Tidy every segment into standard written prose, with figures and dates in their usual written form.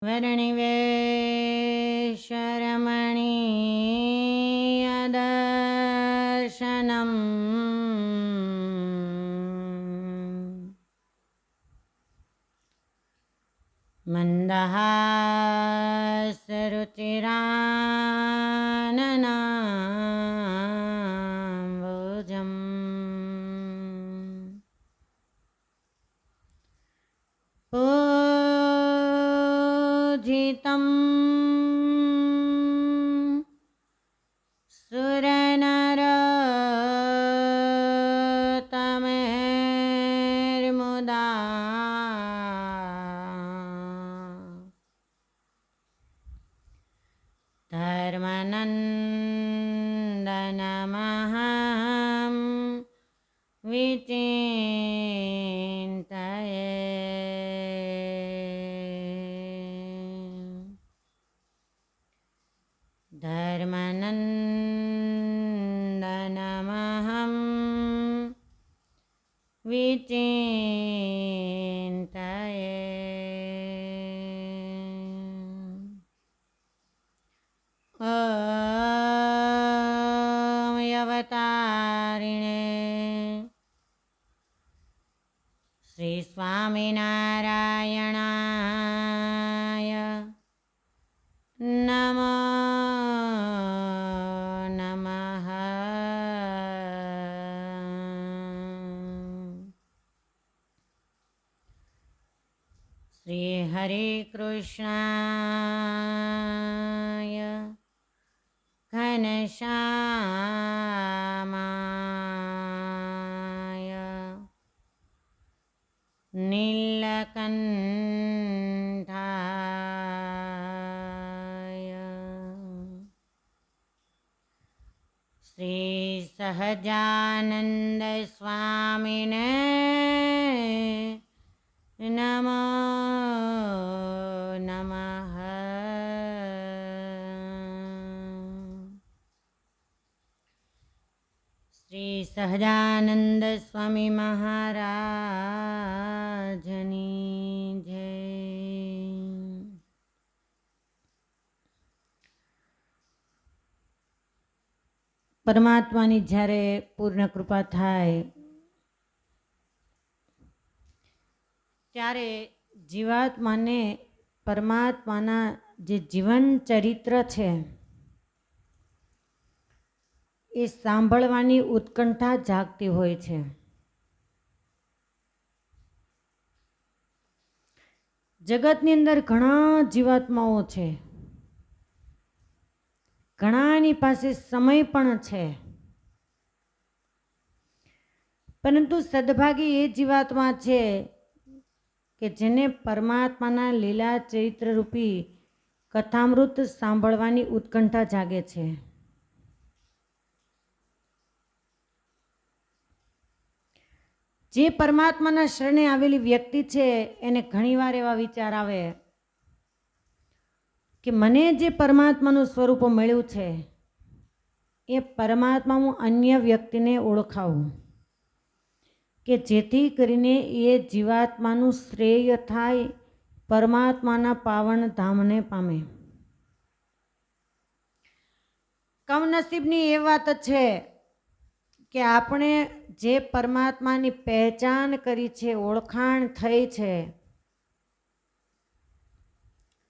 वर्णिवेशरमणीयदर्शनम् मन्दहासरुचिराननाम्बुजम् पूजितं सुरनरोत्तमैर्मुदा धर्मनन्दनमहं विचिन्तये। धर्मनन्दनमहं विचिन्तये। ॐ अवतारिणे श्री स्वामिनारायणाय नमो नमः। श्री हरे कृष्णाय घनश्यामाय नीलकण्ठाय श्री सहजानंद स्वामिने नमो नमः। श्री सहजानंद स्वामी महाराजनी जय। परमात्मानी જ્યારે પૂર્ણ કૃપા થાય ત્યારે જીવાત્માને પરમાત્માના જે જીવન ચરિત્ર છે એ સાંભળવાની ઉત્કંઠા જાગતી હોય છે. જગતની અંદર ઘણા જીવાત્માઓ છે, ઘણાની પાસે સમય પણ છે, પરંતુ સદભાગી એ જીવાત્મા છે કે જેને પરમાત્માના લીલા ચરિત્ર રૂપી કથામૃત સાંભળવાની ઉત્કંઠા જાગે છે. જે પરમાત્માના શરણે આવેલી વ્યક્તિ છે એને ઘણીવાર એવા વિચાર આવે કે મને જે પરમાત્માનું સ્વરૂપ મળ્યું છે એ પરમાત્મા હું અન્ય વ્યક્તિને ઓળખાવું કે જેથી કરીને એ જીવાત્માનું શ્રેય થાય, પરમાત્માના પાવન ધામને પામે. કમનસીબની એ વાત છે કે આપણે જે પરમાત્માની પહેચાન કરી છે, ઓળખાણ થઈ છે,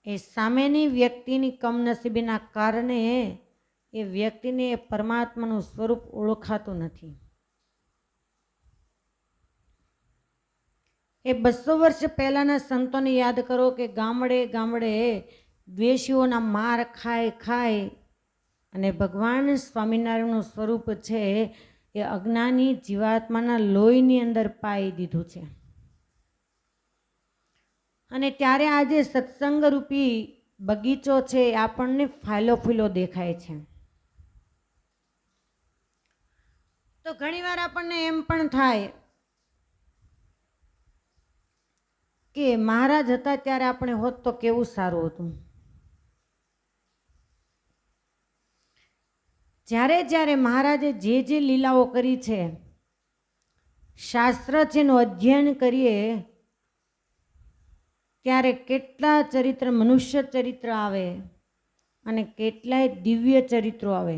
એ સામેની વ્યક્તિની કમનસીબીના કારણે એ વ્યક્તિને એ પરમાત્માનું સ્વરૂપ ઓળખાતું નથી. એ 200 વર્ષ પહેલાના સંતોને યાદ કરો કે ગામડે ગામડે દ્વેષીઓના માર ખાય ખાય અને ભગવાન સ્વામિનારાયણનું સ્વરૂપ છે એ અજ્ઞાની જીવાત્માના લોહીની અંદર પાઈ દીધું છે. અને ત્યારે આજે સત્સંગ રૂપી બગીચો છે એ આપણને ફાયલો ફૂલો દેખાય છે. તો ઘણીવાર આપણને એમ પણ થાય કે મહારાજ હતા ત્યારે આપણે હોત તો કેવું સારું હતું. જ્યારે જ્યારે મહારાજે જે લીલાઓ કરી છે, શાસ્ત્ર છે એનું અધ્યયન કરીએ ત્યારે કેટલા ચરિત્ર, મનુષ્ય ચરિત્ર આવે અને કેટલાય દિવ્ય ચરિત્રો આવે.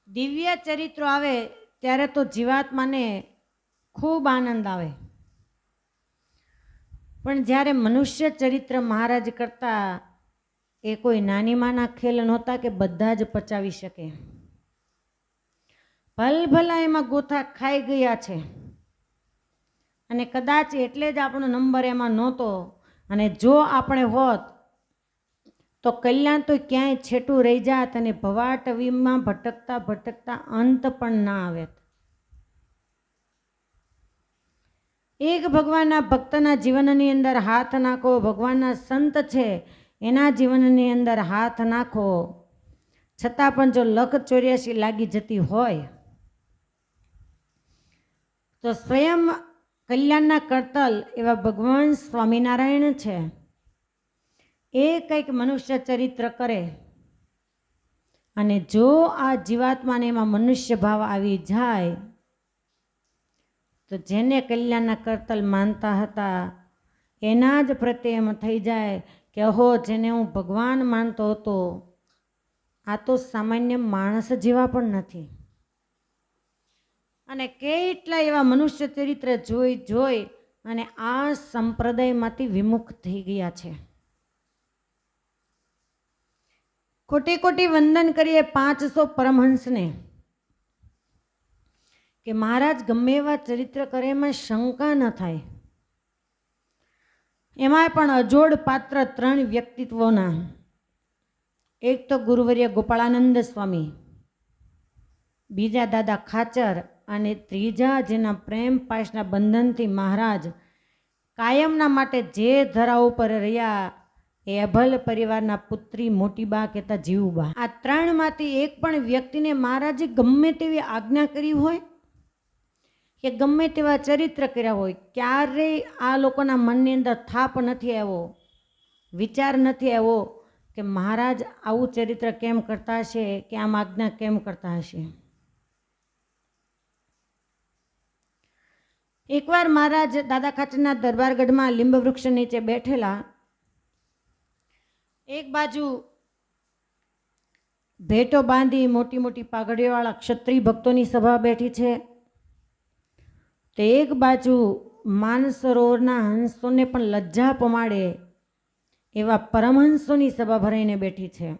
દિવ્ય ચરિત્રો આવે ત્યારે તો જીવાત્માને ખૂબ આનંદ આવે, પણ જ્યારે મનુષ્ય ચરિત્ર મહારાજ કરતા એ કોઈ નાની માના ખેલ નહોતા કે બધા જ પચાવી શકે. ભલભલા એમાં ગોથા ખાઈ ગયા છે અને કદાચ એટલે જ આપણો નંબર એમાં નહોતો. અને જો આપણે હોત તો કલ્યાણ તો ક્યાંય છેટું રહી જાત અને ભવાટવીમાં ભટકતા ભટકતા અંત પણ ના આવે. એક ભગવાનના ભક્તના જીવનની અંદર હાથ નાખો, ભગવાનના સંત છે એના જીવનની અંદર હાથ નાખો, છતાં પણ જો 184 લાગી જતી હોય તો સ્વયં કલ્યાણના કરતલ એવા ભગવાન સ્વામિનારાયણ છે. એ કંઈક મનુષ્ય ચરિત્ર કરે અને જો આ જીવાત્માને એમાં મનુષ્ય ભાવ આવી જાય તો જેને કલ્યાણના કરતલ માનતા હતા એના જ પ્રત્યે એમ થઈ જાય કે અહો, જેને હું ભગવાન માનતો હતો આ તો સામાન્ય માણસ જેવા પણ નથી. અને કેટલા એવા મનુષ્ય ચરિત્ર જોઈ જોઈ અને આ સંપ્રદાયમાંથી વિમુખ થઈ ગયા છે. કોટી કોટી વંદન કરીએ 500 પરમહંસને કે મહારાજ ગમે એવા ચરિત્ર કરે એમાં શંકા ન થાય. એમાં પણ અજોડ પાત્ર 3 વ્યક્તિત્વોના, એક તો ગુરુવર્ય ગોપાળાનંદ સ્વામી, બીજા દાદા ખાચર અને ત્રીજા જેના પ્રેમ પાશના બંધનથી મહારાજ કાયમના માટે જે ધરા ઉપર રહ્યા એ અભલ પરિવારના પુત્રી મોટીબા કહેતા જીવુબા. આ 3માંથી એક પણ વ્યક્તિને મહારાજે ગમે તેવી આજ્ઞા કરી હોય કે ગમે તેવા ચરિત્ર કર્યા હોય, ક્યારેય આ લોકોના મનની અંદર થાપ નથી આવ્યો, વિચાર નથી આવ્યો કે મહારાજ આવું ચરિત્ર કેમ કરતા હશે કે આમ આજ્ઞા કેમ કરતા હશે. એકવાર મહારાજ દાદા ખાચરના દરબારગઢમાં લીંબ વૃક્ષ નીચે બેઠેલા, એક બાજુ ભેટો બાંધી મોટી મોટી પાઘડીઓવાળા ક્ષત્રિય ભક્તોની સભા બેઠી છે, તો એક બાજુ માનસરોવરના હંસોને પણ લજ્જા પમાડે એવા પરમહંસોની સભા ભરાઈને બેઠી છે.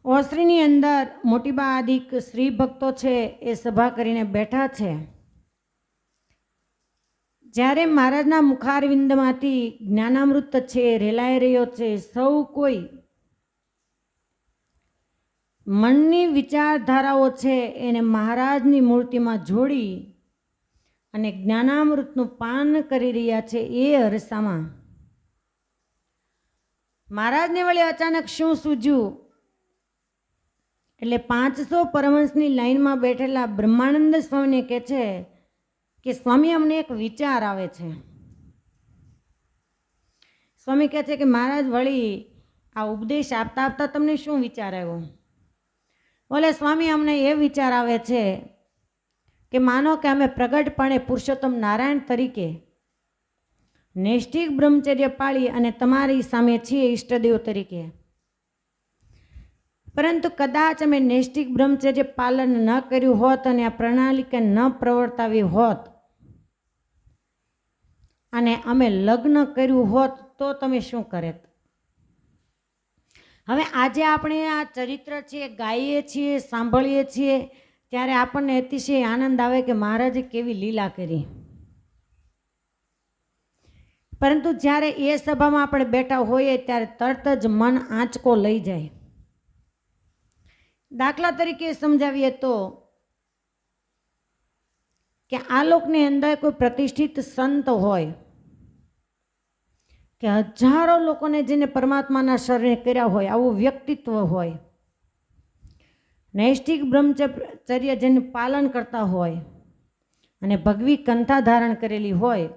ઓસરીની અંદર મોટીબા આદિક શ્રી ભક્તો છે એ સભા કરીને બેઠા છે. જ્યારે મહારાજના મુખારવિંદમાંથી જ્ઞાનામૃત છે રેલાઈ રહ્યો છે, સૌ કોઈ મનની વિચારધારાઓ છે એને મહારાજની મૂર્તિમાં જોડી અને જ્ઞાનામૃતનું પાન કરી રહ્યા છે. એ અરસામાં મહારાજને વળી અચાનક શું સૂઝ્યું એટલે 500 પરમહંસની લાઈનમાં બેઠેલા બ્રહ્માનંદ સ્વામીને કહે છે કે સ્વામી, અમને એક વિચાર આવે છે. સ્વામી કહે છે કે મહારાજ, વળી આ ઉપદેશ આપતા આપતા તમને શું વિચાર આવ્યો? બોલે, સ્વામી, અમને એ વિચાર આવે છે કે માનો કે અમે પ્રગટપણે પુરુષોત્તમ નારાયણ તરીકે નૈષ્ઠિક બ્રહ્મચર્ય પાળી અને તમારી સામે છીએ ઈષ્ટદેવ તરીકે, પરંતુ કદાચ અમે નૈષ્ઠિક બ્રહ્મચર્ય પાલન ન કર્યું હોત અને આ પ્રણાલિકા ન પ્રવર્તાવી હોત અને અમે લગ્ન કર્યું હોત તો તમે શું કરેત? હવે આજે આપણે આ ચરિત્ર છે ગાઈએ છીએ, સાંભળીએ છીએ, ત્યારે આપણને અતિશય આનંદ આવે કે મહારાજે કેવી લીલા કરી. પરંતુ જ્યારે એ સભામાં આપણે બેઠા હોઈએ ત્યારે તરત જ મન આંચકો લઈ જાય. દાખલા તરીકે સમજાવીએ તો કે આ લોકની અંદર કોઈ પ્રતિષ્ઠિત સંત હોય કે હજારો લોકોને જેને પરમાત્માના શરણે કર્યા હોય આવું વ્યક્તિત્વ હોય, નૈષ્ઠિક બ્રહ્મચર્ય જેનું પાલન કરતા હોય અને ભગવી કંઠા ધારણ કરેલી હોય,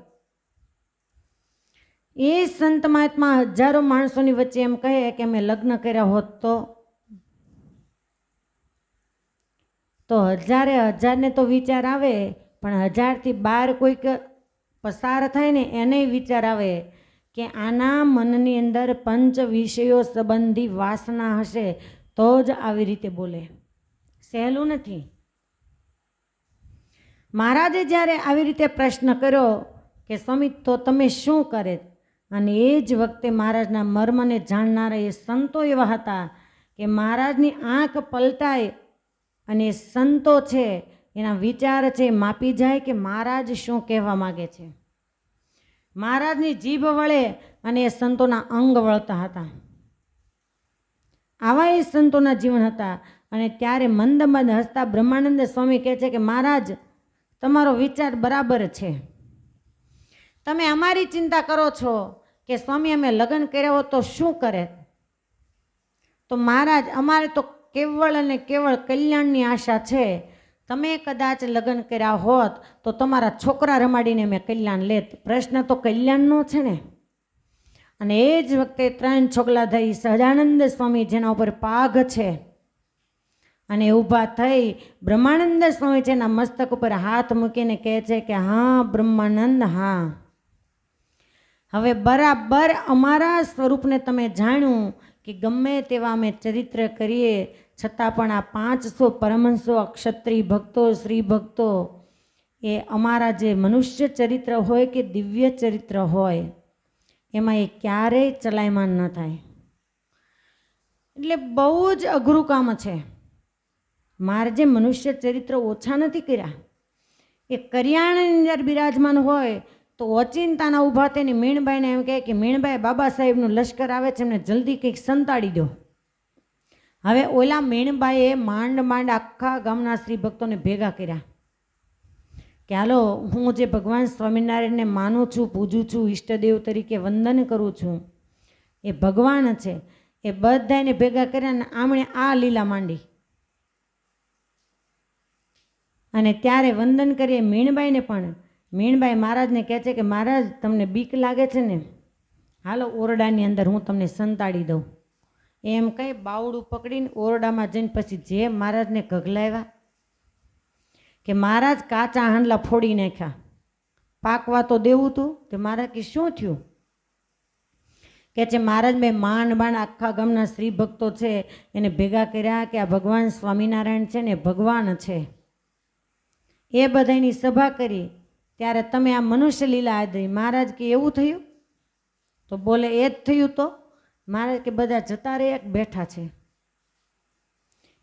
એ સંત મહાત્મા હજારો માણસોની વચ્ચે એમ કહે કે અમે લગ્ન કર્યા હોત તો હજારને તો વિચાર આવે, પણ 1000થી 12 કોઈક પસાર થાય ને એને વિચાર આવે કે આના મનની અંદર પંચ વિષયો સંબંધી વાસના હશે તો જ આવી રીતે બોલે. સહેલું નથી. મહારાજે જ્યારે આવી રીતે પ્રશ્ન કર્યો કે સ્વામી તો તમે શું કરે, અને એ જ વખતે મહારાજના મર્મને જાણનારા એ સંતો એવા હતા કે મહારાજની આંખ પલટાય અને સંતો છે એના વિચાર છે માપી જાય કે મહારાજ શું કહેવા માગે છે. મહારાજની જીભ વળે અને એ સંતોના અંગ વળતા હતા. આવા એ સંતોના જીવન હતા. અને ત્યારે મંદ મંદ હસતા બ્રહ્માનંદ સ્વામી કહે છે કે મહારાજ તમારો વિચાર બરાબર છે, તમે અમારી ચિંતા કરો છો કે સ્વામી અમે લગ્ન કર્યા હોત તો શું કરે. તો મહારાજ અમારે તો કેવળ અને કેવળ કલ્યાણની આશા છે. તમે કદાચ લગ્ન કર્યા હોત તો તમારા છોકરા રમાડીને મેં કલ્યાણ લેત. પ્રશ્ન તો કલ્યાણનો છે ને. અને એ જ વખતે 3 છોકલાધારી સહજાનંદ સ્વામી જેના ઉપર પાઘ છે અને ઊભા થઈ બ્રહ્માનંદ સ્વામી છે એના મસ્તક ઉપર હાથ મૂકીને કહે છે કે હા બ્રહ્માનંદ, હા હવે બરાબર અમારા સ્વરૂપને તમે જાણ્યું કે ગમે તેવા અમે ચરિત્ર કરીએ છતાં પણ આ 500 પરમહંસો ક્ષત્રિય ભક્તો શ્રી ભક્તો એ અમારા જે મનુષ્ય ચરિત્ર હોય કે દિવ્ય ચરિત્ર હોય એમાં એ ક્યારેય ચલાયમાન ન થાય. એટલે બહુ જ અઘરું કામ છે. મારે જે મનુષ્ય ચરિત્ર ઓછા નથી કર્યા, એ કરિયાણાની અંદર બિરાજમાન હોય તો ઓચિંતાના ઊભા થઈને મીણબાઈને એમ કહે કે મીણબાઈ બાબા સાહેબનું લશ્કર આવે છે એમને જલ્દી કંઈક સંતાડી દો. હવે ઓલા મીણબાઈએ માંડ માંડ આખા ગામના શ્રી ભક્તોને ભેગા કર્યા કે હાલો હું જે ભગવાન સ્વામિનારાયણને માનું છું, પૂજું છું, ઈષ્ટદેવ તરીકે વંદન કરું છું, એ ભગવાન છે, એ બધાને ભેગા કર્યા અને આમણે આ લીલા માંડી. અને ત્યારે વંદન કરીએ મીણબાઈને પણ. મીણબાઈ મહારાજને કહે છે કે મહારાજ તમને બીક લાગે છે ને, હાલો ઓરડાની અંદર હું તમને સંતાડી દઉં. એમ કહી બાવડું પકડીને ઓરડામાં જઈને પછી જે મહારાજને ગગલાવ્યા કે મહારાજ કાચા હાંડલા ફોડી નાખ્યા, પાકવા તો દેવું તું. કે મહારાજ કે શું થયું? કે છે મહારાજ મેં માંડ માંડ આખા ગામના શ્રી ભક્તો છે એને ભેગા કર્યા કે આ ભગવાન સ્વામિનારાયણ છે ને ભગવાન છે, એ બધાની સભા કરી ત્યારે તમે આ મનુષ્ય લીલા આદરી. મહારાજ કે એવું થયું? તો બોલે એ જ થયું. તો મહારાજ કે બધા જતા રહ્યા કે બેઠા છે?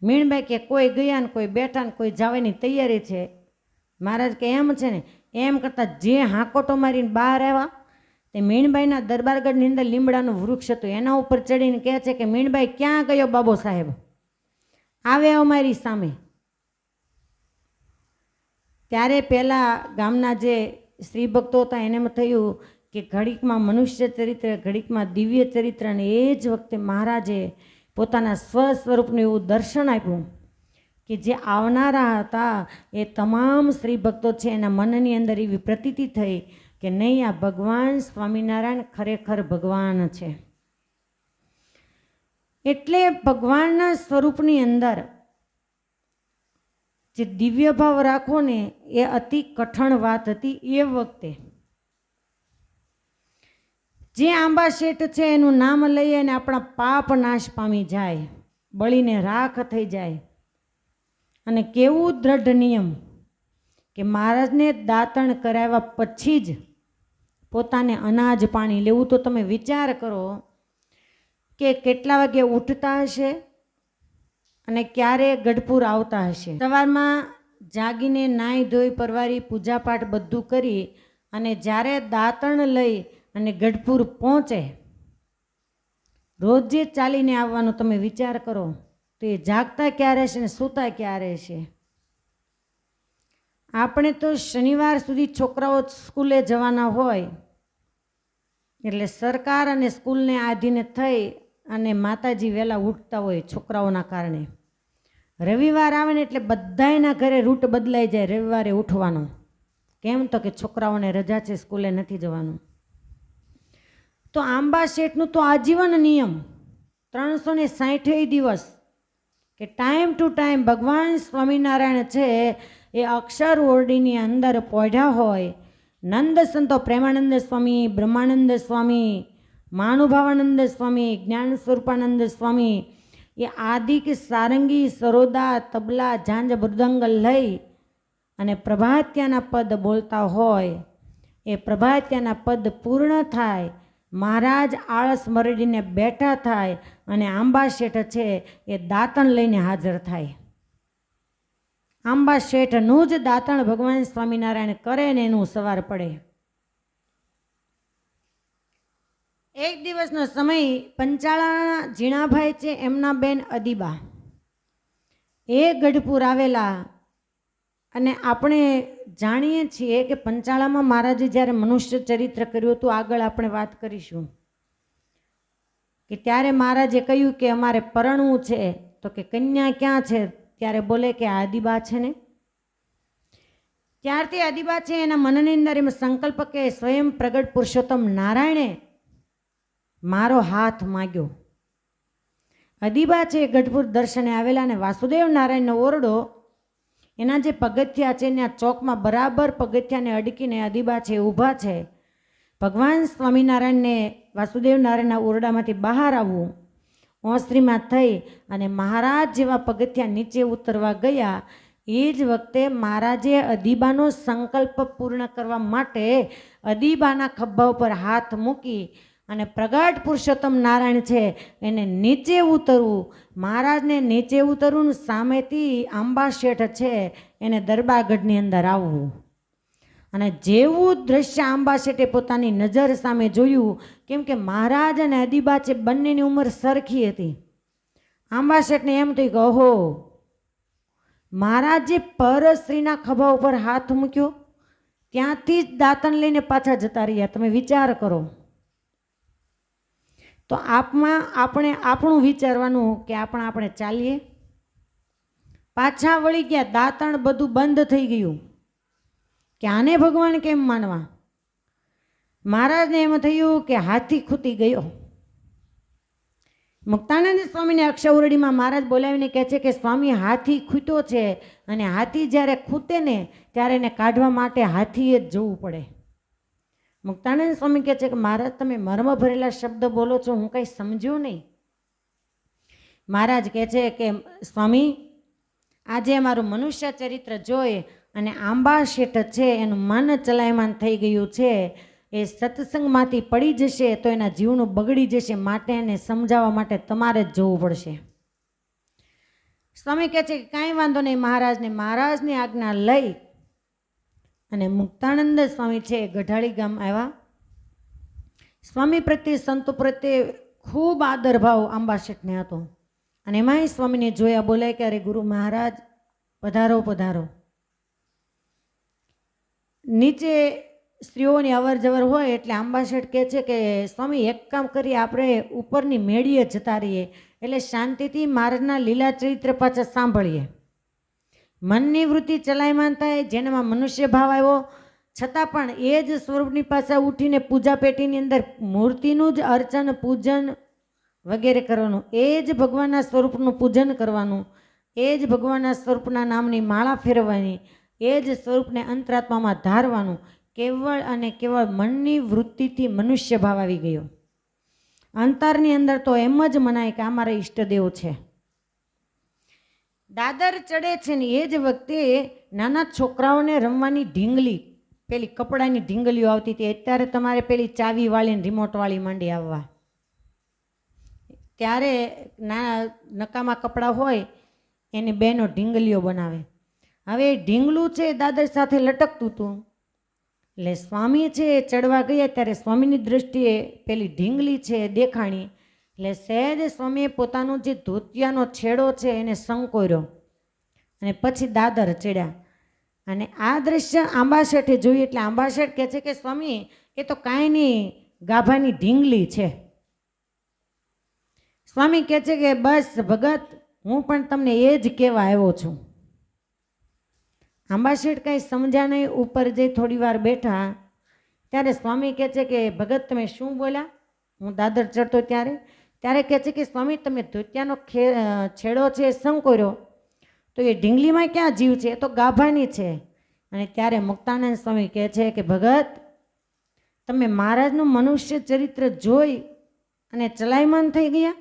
મીણબાઈ કે કોઈ ગયા ને કોઈ બેઠા ને કોઈ જવાની તૈયારી છે. મહારાજ કે એમ છે ને. એમ કરતાં જે હાંકોટો મારીને બહાર આવ્યા તે મીણબાઈના દરબારગઢની અંદર લીમડાનું વૃક્ષ હતું એના ઉપર ચડીને કહે છે કે મીણબાઈ ક્યાં ગયો બાબો સાહેબ, આવે અમારી સામે. ત્યારે પહેલાં ગામના જે શ્રી ભક્તો હતા એને થયું કે ઘડીકમાં મનુષ્ય ચરિત્ર, ઘડીકમાં દિવ્ય ચરિત્ર. અને એ જ વખતે મહારાજે પોતાના સ્વસ્વરૂપનું એવું દર્શન આપ્યું કે જે આવનારા હતા એ તમામ શ્રી ભક્તો છે એના મનની અંદર એવી પ્રતીતિ થઈ કે નહીં આ ભગવાન સ્વામિનારાયણ ખરેખર ભગવાન છે. એટલે ભગવાનના સ્વરૂપની અંદર જે દિવ્ય ભાવ રાખો ને એ અતિ કઠણ વાત હતી. એ વખતે જે આંબા શેઠ છે એનું નામ લઈએ અને આપણા પાપ નાશ પામી જાય, બળીને રાખ થઈ જાય. અને કેવું દ્રઢ નિયમ કે મહારાજને દાતણ કરાવ્યા પછી જ પોતાને અનાજ પાણી લેવું. તો તમે વિચાર કરો કે કેટલા વાગે ઉઠતા હશે અને ક્યારે ગઢપુર આવતા હશે. સવારમાં જાગીને નાહી ધોઈ પરવારી પૂજાપાઠ બધું કરી અને જ્યારે દાતણ લઈ અને ગઢપુર પહોંચે, રોજ જે ચાલીને આવવાનું તમે વિચાર કરો તો એ જાગતા ક્યારે છે ને સૂતા ક્યારે છે. આપણે તો શનિવાર સુધી છોકરાઓ સ્કૂલે જવાના હોય એટલે સરકાર અને સ્કૂલને આધીને થઈ અને માતાજી વહેલા ઉઠતા હોય છોકરાઓના કારણે. રવિવાર આવે ને એટલે બધાયના ઘરે રૂટ બદલાઈ જાય રવિવારે ઉઠવાનો. કેમ? તો કે છોકરાઓને રજા છે, સ્કૂલે નથી જવાનું. તો આંબા શેઠનું તો આજીવન નિયમ 360 દિવસ કે ટાઈમ ટુ ટાઈમ ભગવાન સ્વામિનારાયણ છે એ અક્ષર ઓરડીની અંદર પોઢ્યા હોય. નંદ સંતો પ્રેમાનંદ સ્વામી, બ્રહ્માનંદ સ્વામી, મહાનુભાવાનંદ સ્વામી, જ્ઞાન સ્વરૂપાનંદ સ્વામી એ આદિ કે સારંગી, સરોદા, તબલા, ઝાંઝ, મૃદંગ લઈ અને પ્રભાત્યાના પદ બોલતા હોય. એ પ્રભાત્યાના પદ પૂર્ણ થાય, મહારાજ આળસ મરડીને બેઠા થાય અને આંબા શેઠ છે એ દાંતણ લઈને હાજર થાય. આંબા શેઠનું જ દાંતણ ભગવાન સ્વામિનારાયણ કરે ને એનું સવાર પડે. એક દિવસનો સમય, પંચાળાના ઝીણાભાઈ છે એમના બેન અદીબા એ ગઢપુર આવેલા. અને આપણે જાણીએ છીએ કે પંચાળામાં મહારાજે જ્યારે મનુષ્ય ચરિત્ર કર્યું હતું, આગળ આપણે વાત કરીશું, કે ત્યારે મહારાજે કહ્યું કે અમારે પરણવું છે. તો કે કન્યા ક્યાં છે? ત્યારે બોલે કે આદિબા છે ને. ત્યારથી આદિબા છે એના મનની અંદર એમ સંકલ્પ કે સ્વયં પ્રગટ પુરુષોત્તમ નારાયણે મારો હાથ માગ્યો. અદીબા છે ગઢપુર દર્શને આવેલા અને વાસુદેવ નારાયણનો ઓરડો, એના જે પગથિયા છે એના ચોકમાં બરાબર પગથિયાને અડકીને અદીબા છે ઊભા છે. ભગવાન સ્વામિનારાયણને વાસુદેવ નારાયણના ઓરડામાંથી બહાર આવવું, ઓસરીમાં થઈ અને મહારાજ જેવા પગથિયા નીચે ઉતરવા ગયા. એ જ વખતે મહારાજે અદીબાનો સંકલ્પ પૂર્ણ કરવા માટે અદીબાના ખભા ઉપર હાથ મૂકી અને પ્રગટ પુરુષોત્તમ નારાયણ છે એને નીચે ઉતરવું. મહારાજને નીચે ઉતરવું, સામેથી આંબા શેઠ છે એને દરબારગઢની અંદર આવવું. અને જેવું દ્રશ્ય આંબા શેઠે પોતાની નજર સામે જોયું, કેમ કે મહારાજ અને અદીબા છે બંનેની ઉંમર સરખી હતી. આંબા શેઠને એમ થયું કે ઓહો, મહારાજે પરસ્ત્રીના ખભા ઉપર હાથ મૂક્યો, ત્યાંથી જ દાંતણ લઈને પાછા જતા રહ્યા. તમે વિચાર કરો. તો આપણે આપણું વિચારવાનું કે આપણે ચાલીએ. પાછા વળી ગયા, દાંતણ બધું બંધ થઈ ગયું કે આને ભગવાન કેમ માનવા. મહારાજને એમ થયું કે હાથી ખૂટી ગયો. મુક્તાનંદ સ્વામીને અક્ષરવરડીમાં મહારાજ બોલાવીને કહે છે કે સ્વામી હાથી ખૂટ્યો છે, અને હાથી જ્યારે ખૂટે ને ત્યારે એને કાઢવા માટે હાથીએ જ જવું પડે. મુક્તાનંદ સ્વામી કહે છે કે મહારાજ તમે મર્મ ભરેલા શબ્દ બોલો છો, હું કંઈ સમજ્યો નહીં. મહારાજ કહે છે કે સ્વામી આજે અમારું મનુષ્ય ચરિત્ર જોઈ અને આંબા શેઠ છે એનું મન ચલાયમાન થઈ ગયું છે, એ સત્સંગમાંથી પડી જશે તો એના જીવનું બગડી જશે, માટે એને સમજાવવા માટે તમારે જ જવું પડશે. સ્વામી કહે છે કે કાંઈ વાંધો નહીં મહારાજને. મહારાજની આજ્ઞા લઈ અને મુક્તાનંદ સ્વામી છે ગઢાળી ગામ આવ્યા. સ્વામી પ્રત્યે, સંતો પ્રત્યે ખૂબ આદર ભાવ આંબા શેઠને હતો. અને એમાંય સ્વામીને જોયા, બોલાય કે અરે ગુરુ મહારાજ પધારો પધારો. નીચે સ્ત્રીઓની અવર જવર હોય એટલે આંબા શેઠ કહે છે કે સ્વામી એક કામ કરીએ, આપણે ઉપરની મેળીએ જતા રહીએ એટલે શાંતિથી મહારાજના લીલા ચરિત્ર પાછા સાંભળીએ. મનની વૃત્તિ ચલાયમાન થાય, જેનામાં મનુષ્ય ભાવ આવ્યો છતાં પણ એ જ સ્વરૂપની પાસે ઉઠીને પૂજા પેટીની અંદર મૂર્તિનું જ અર્ચન, પૂજન વગેરે કરવાનું, એ જ ભગવાનના સ્વરૂપનું પૂજન કરવાનું, એ જ ભગવાનના સ્વરૂપના નામની માળા ફેરવવાની, એ જ સ્વરૂપને અંતરાત્મામાં ધારવાનું. કેવળ અને કેવળ મનની વૃત્તિથી મનુષ્ય ભાવ આવી ગયો. અંતરની અંદર તો એમ જ મનાય કે આ મારા ઈષ્ટદેવ છે. દાદર ચડે છે ને એ જ વખતે નાના છોકરાઓને રમવાની ઢીંગલી, પેલી કપડાની ઢીંગલીઓ આવતી હતી. અત્યારે તમારે પેલી ચાવી વાળીને રિમોટ વાળી માંડી આવવા. ત્યારે નાના નકામા કપડાં હોય એની બહેનો ઢીંગલીઓ બનાવે. હવે એ ઢીંગલું છે દાદર સાથે લટકતું હતું. એટલે સ્વામી છે ચડવા ગયા ત્યારે સ્વામીની દ્રષ્ટિએ પેલી ઢીંગલી છે દેખાણી. એટલે સહેજ સ્વામીએ પોતાનો જે ધોતિયાનો છેડો છે એને સંકોર્યો અને પછી દાદર ચડ્યા. અને આ દ્રશ્ય આંબા શેઠે જોયું એટલે આંબા શેઠ કહે છે કે સ્વામી એ તો કાંઈ નહીં, ગાભાની ઢીંગલી છે. સ્વામી કહે છે કે બસ ભગત, હું પણ તમને એ જ કહેવા આવ્યો છું. આંબા શેઠ કાંઈ સમજ્યા નહીં. ઉપર જઈ થોડી વાર બેઠા ત્યારે સ્વામી કહે છે કે ભગત તમે શું બોલ્યા? હું દાદર ચડતો ત્યારે કહે છે કે સ્વામી તમે ધોતિયાનો છેડો છે સંકોર્યો તો એ ઢીંગલીમાં ક્યાં જીવ છે? એ તો ગાભાની છે. અને ત્યારે મુક્તાનંદ સ્વામી કહે છે કે ભગત, તમે મહારાજનું મનુષ્ય ચરિત્ર જોઈ અને ચલાયમાન થઈ ગયા.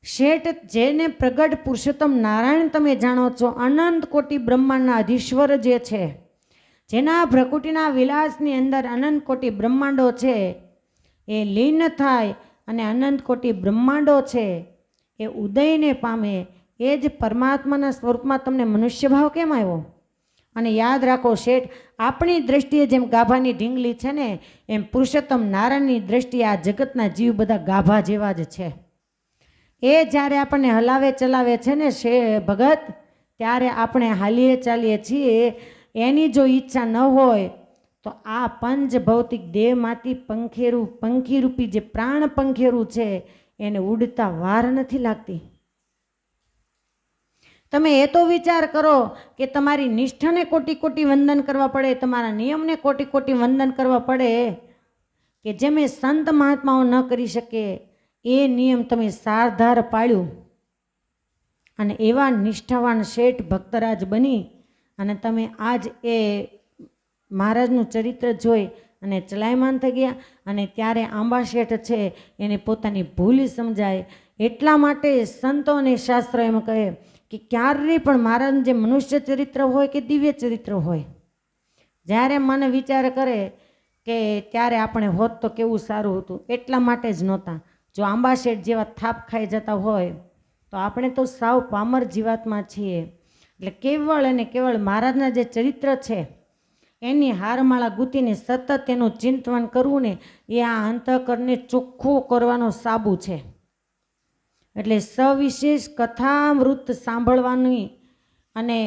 શેઠ, જેને પ્રગટ પુરુષોત્તમ નારાયણ તમે જાણો છો, અનંત કોટી બ્રહ્માંડના અધીશ્વર જે છે, જેના ભ્રકુટીના વિલાસની અંદર અનંત કોટી બ્રહ્માંડો છે, એ લીન થાય અને અનંત કોટી બ્રહ્માંડો છે એ ઉદયને પામે. એ જ પરમાત્માના સ્વરૂપમાં તમને મનુષ્ય ભાવ કેમ આવ્યો? અને યાદ રાખો શેઠ, આપણી દ્રષ્ટિએ જેમ ગાભાની ઢીંગલી છે ને, એમ પુરુષોત્તમ નારાયણની દ્રષ્ટિએ આ જગતના જીવ બધા ગાભા જેવા જ છે. એ જ્યારે આપણને હલાવે ચલાવે છે ને ભગત, ત્યારે આપણે હાલીએ ચાલીએ છીએ. એની જો ઈચ્છા ન હોય તો આ પંચ ભૌતિક દેહમાંથી પંખીરૂપી જે પ્રાણ પંખેરું છે એને ઉડતા વાર નથી લાગતી. તમે એ તો વિચાર કરો કે તમારી નિષ્ઠાને કોટી કોટી વંદન કરવા પડે, તમારા નિયમને કોટી કોટી વંદન કરવા પડે, કે જેમે સંત મહાત્માઓ ન કરી શકે એ નિયમ તમે સારધાર પાળ્યું. અને એવા નિષ્ઠાવાન શેઠ ભક્તરાજ બની અને તમે આજ એ મહારાજનું ચરિત્ર જોઈ અને ચલાયમાન થઈ ગયા. અને ત્યારે આંબા શેઠ છે એને પોતાની ભૂલ સમજાય. એટલા માટે સંતો અને શાસ્ત્ર એમ કહે કે ક્યારેય પણ મહારાજનું જે મનુષ્ય ચરિત્ર હોય કે દિવ્ય ચરિત્ર હોય, જ્યારે મન વિચાર કરે કે ત્યારે આપણે હોત તો કેવું સારું હતું, એટલા માટે જ નહોતા. જો આંબા શેઠ જેવા થાપ ખાઈ જતા હોય તો આપણે તો સાવ પામર જીવાતમાં છીએ. એટલે કેવળ અને કેવળ મહારાજના જે ચરિત્ર છે એની હારમાળા ગૂંથીને સતત એનું ચિંતન કરવું ને, એ આ અંતઃકરણને ચોખ્ખું કરવાનો સાબુ છે. એટલે સવિશેષ કથામૃત સાંભળવાની અને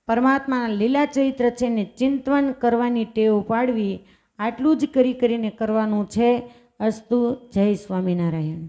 પરમાત્માના લીલા ચરિત્ર છે ને ચિંતન કરવાની ટેવ પાડવી. આટલું જ કરીને કરવાનું છે. અસ્તુ. જય સ્વામિનારાયણ.